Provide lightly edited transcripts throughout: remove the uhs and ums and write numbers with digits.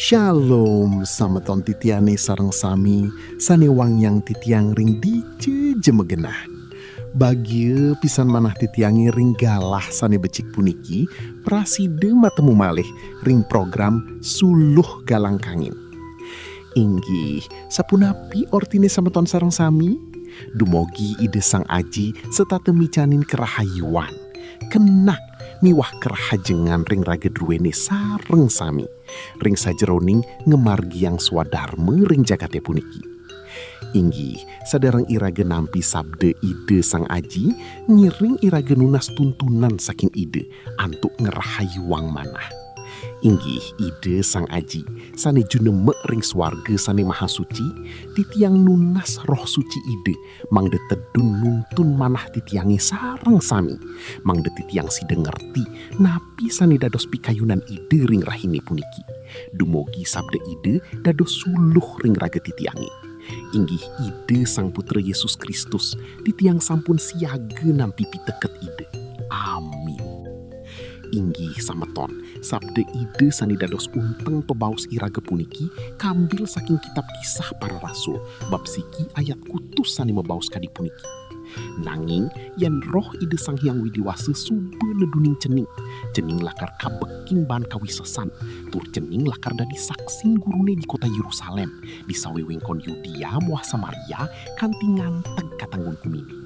Shalom, sameton titiane sareng sami sanewang yang titiang ring dice jemegenah. Bagie pisan manah titiangi ring galah sane becik puniki praside matemu malih ring program Suluh Galang Kangin. Inggih, sapunapi ortine sameton sareng sami dumogi ide Sang Aji setate micanin kerahayuan. Kenak miwah kerahajengan ring ragedruene sareng sami. Ring sajeroning ngemargi yang swadarme ring jakate puniki. Inggih, sadereng irage nampi sabde ide Sang Aji, ngiring irage nunas tuntunan saking ide antuk ngerahayuang manah. Inggih, ide Sang Aji sane junemek ring swarga sane maha suci, titiang nunas roh suci ide mangde tedun nuntun manah titiangi sareng sami, mangde titiang side ngerti napi sane dados pikayunan ide ring rahine puniki. Dumogi sabda ide dados suluh ring raga titiangi. Inggih ide Sang Putra Yesus Kristus titiang sampun siaga nampi piteket ide. Amin. Inggih sameton, sabda ide sani dados unteng pebaus iraga puniki kambil saking kitab Kisah Para Rasul bab siki ayat kutus sani mebaus kadi puniki. Nanging yen roh ide Sang Hyang Widiwasa sube neduning cening lakar kabeking ban kawisesan, tur cening lakar dadi saksin gurune di kota Yerusalem, di sawewengkon Yudea muah Samaria kanthi nganteg katanggun kumini.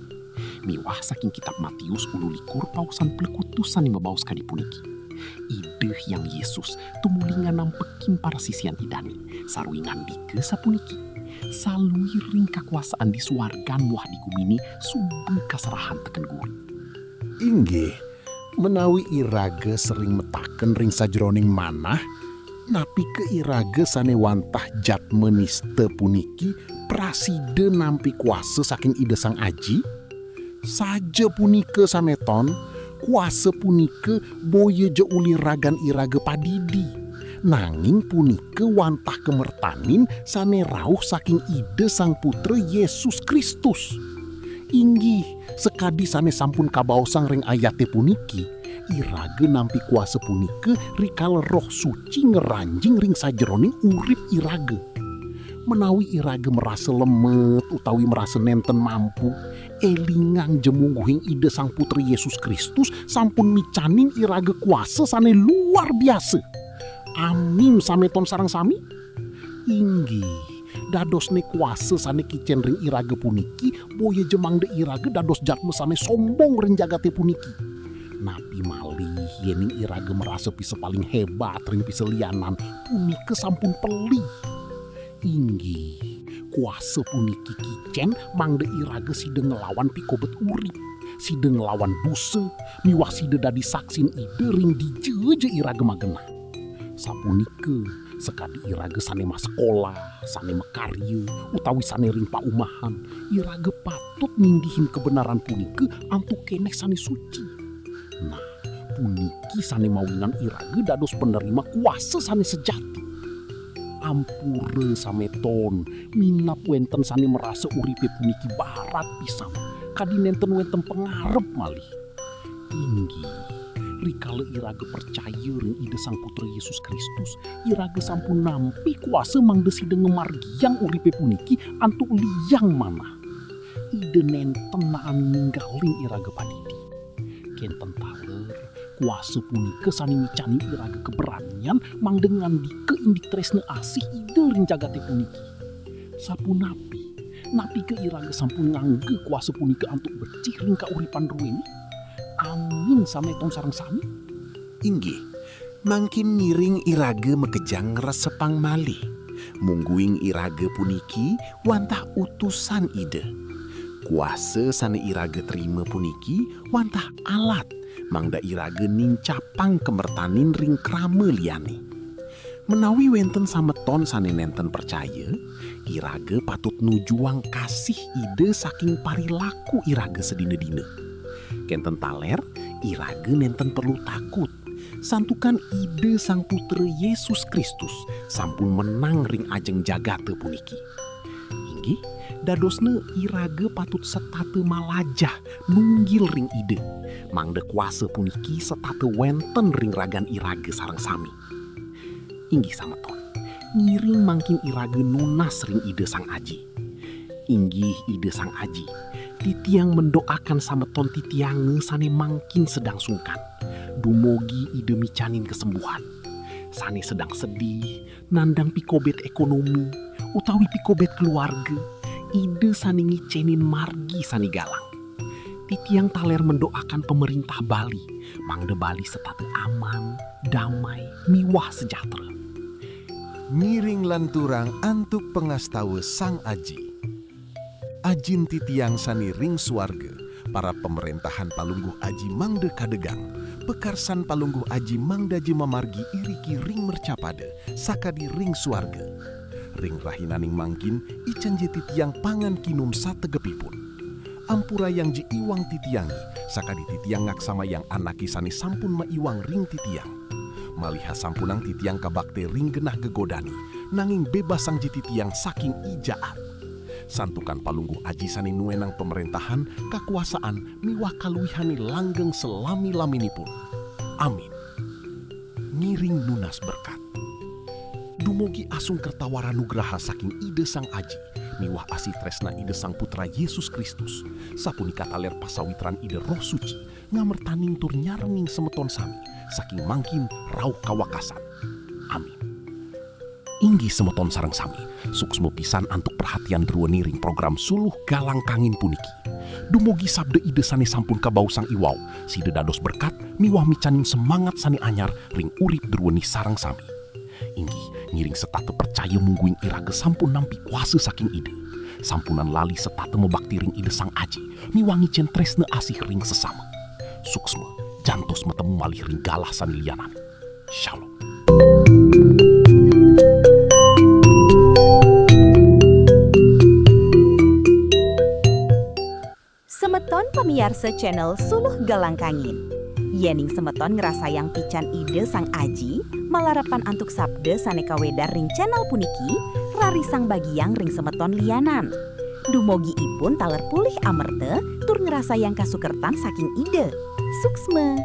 Miwah saking kitab Matius 12 pausan pelekutusan yang membaus kadi puniki. Ide yang Yesus tumulingan nampekin para sisian idani sarwi ngandike sapuniki. Salui ring kakuasaan di suargan muah di gumini subuh kaserahan teken guri. Inggih, menawi irage sering metaken ring sajroning manah, napi ke irage sane wantah jatme niste puniki praside nampi kuasa saking ide Sang Aji. Saja punike sameton, kuasa punike boye je uli ragan irage padidi. Nanging punike wantah kemertanin sane rauh saking ide Sang Putra Yesus Kristus. Inggih, sekadi sane sampun kabaosang ring ayate puniki, irage nampi kuasa punike rikala roh suci ngeranjing ring sajeroning urip irage. Menawi irage merasa lemet utawi merasa nenten mampu, elingang jemungguhing ide Sang Putra Yesus Kristus sampun micanin irage kuasa sane luar biasa. Amin sameton sareng sami. Inggih, dadosne kuasa sane kicen ring irage puniki boya jemangde irage dados jatme sane sombong ring jagate puniki. Napi malih yening irage merasa pise paling hebat ring pise lianan, punike sampun peli. Inggih, kuasa puniki kicen mangde irage side ngelawan pikobet urip, side ngelawan dosa, miwah side dadi saksin ide ring dijeje irage magenah. Sapunike sekadi irage sane mah sekolah, sane mekarya, utawi sane ring paumahan, irage patut nindihin kebenaran punike antuk keneh sane suci. Nah, puniki sane mawingan irage dados penerima kuasa sane sejati. Ampure sameton, minap wenten sane merasa uripe puniki barat pisan, kadi nenten wenten pengarep malih. Inggih, rikala irage percaya ring ide Sang Putra Yesus Kristus, irage sampun nampi kuasa mangde side ngemargiang uripe puniki antuk liyang manah. Ide nenten naan ninggaling irage padidi. Kenten taler, kuasa punike sane micani irage keberanian mangde ngandike indik tresna asih ide ring jagate puniki. Sapunapi, napi ke irage sampun ngangge kuasa punike antuk becih ring kauripan ruweni. Amin sameton sareng sami. Inggih, mangkin ngiring irage mekejang resepang malih. Mungguing irage puniki wantah utusan ide. Kuasa sane irage terima puniki wantah alat mangda irage nincapang kemertanin ring krame liyane. Menawi wenten sameton sane nenten percaya, irage patut nujuang kasih ide saking parilaku irage sedina-dina. Kenten taler, irage nenten perlu takut. Santukan ide Sang Putra Yesus Kristus sampun menang ring ajeng jagate puniki. Inggih, dadosne irage patut setate malajah nunggil ring ide. Mangde kuasa puniki setate wenten ring ragan irage sareng sami. Inggih sameton, ngiring mangkin irage nunas ring ide sang aji. Inggih ide sang aji, titiang mendoakan sameton titiange sane mangkin sedang sungkan. Dumogi ide micanin kesembuhan. Sane sedang sedih, nandang pikobet ekonomi, utawi pikobet keluarga, ide sane ngicenin margi sane galang. Titiang taler mendoakan pemerintah Bali, mangde Bali setate aman, damai, miwah sejahtera. Ngiring lanturang antuk pengastawe sang aji. Ajin titiang sani ring suarga, para pemerintahan palungguh aji mangde kadegang, pekarsan palungguh aji mangdaji memargi iriki ring mercapade, sakadi ring suarga. Ring rahinaning mangkin, ican je titiang pangan kinum sategepipun. Ampura yang ji iwang titiangi, sakadi titiang ngaksama yang anaki sani sampun maiwang ring titiang. Maliha sampunang titiang kabakte ring genah gegodani, nanging bebas sang ji titiang saking ijaat. Santukan palungguh aji sani nuenang pemerintahan, kakuasaan, miwah kaluihani langgeng selami-laminipun. Amin. Ngiring nunas berkat. Dumugi asung kertawara nugraha saking ide sang aji, miwah asih tresna ide sang putra Yesus Kristus, sapunika taler pasawitran ide roh suci, ngamertaning tur nyarenging semeton sami, saking mangkin rauh kawakasan. Amin. Inggi semeton sareng sami, suksmo pisan antuk perhatian druweniring program suluh galang kangin puniki. Dumugi sabde ide sane sampun kabau sang iwau, side dados berkat, miwah micaning semangat sane anyar ring urip druweni sareng sami. Inggi ngiring setate percaya mungguing irage sampun nampi kuasa saking ide. Sampunan lali setate mebakti ring ide sang aji, miwangi cen tresna asih ring sesama. Suksma, jantos metemu malih ring galah sani lianan. Shalom. Semeton pemiarsa channel Suluh Galang Kangin. Yening semeton ngerasa yang pican ide sang aji, malarapan antuk sabde sane kawedar ring channel puniki, rarisang bagiang ring semeton lianan. Dumogi ipun taler pulih amerte, tur ngerasa yang kasukertan saking ide. Suksma.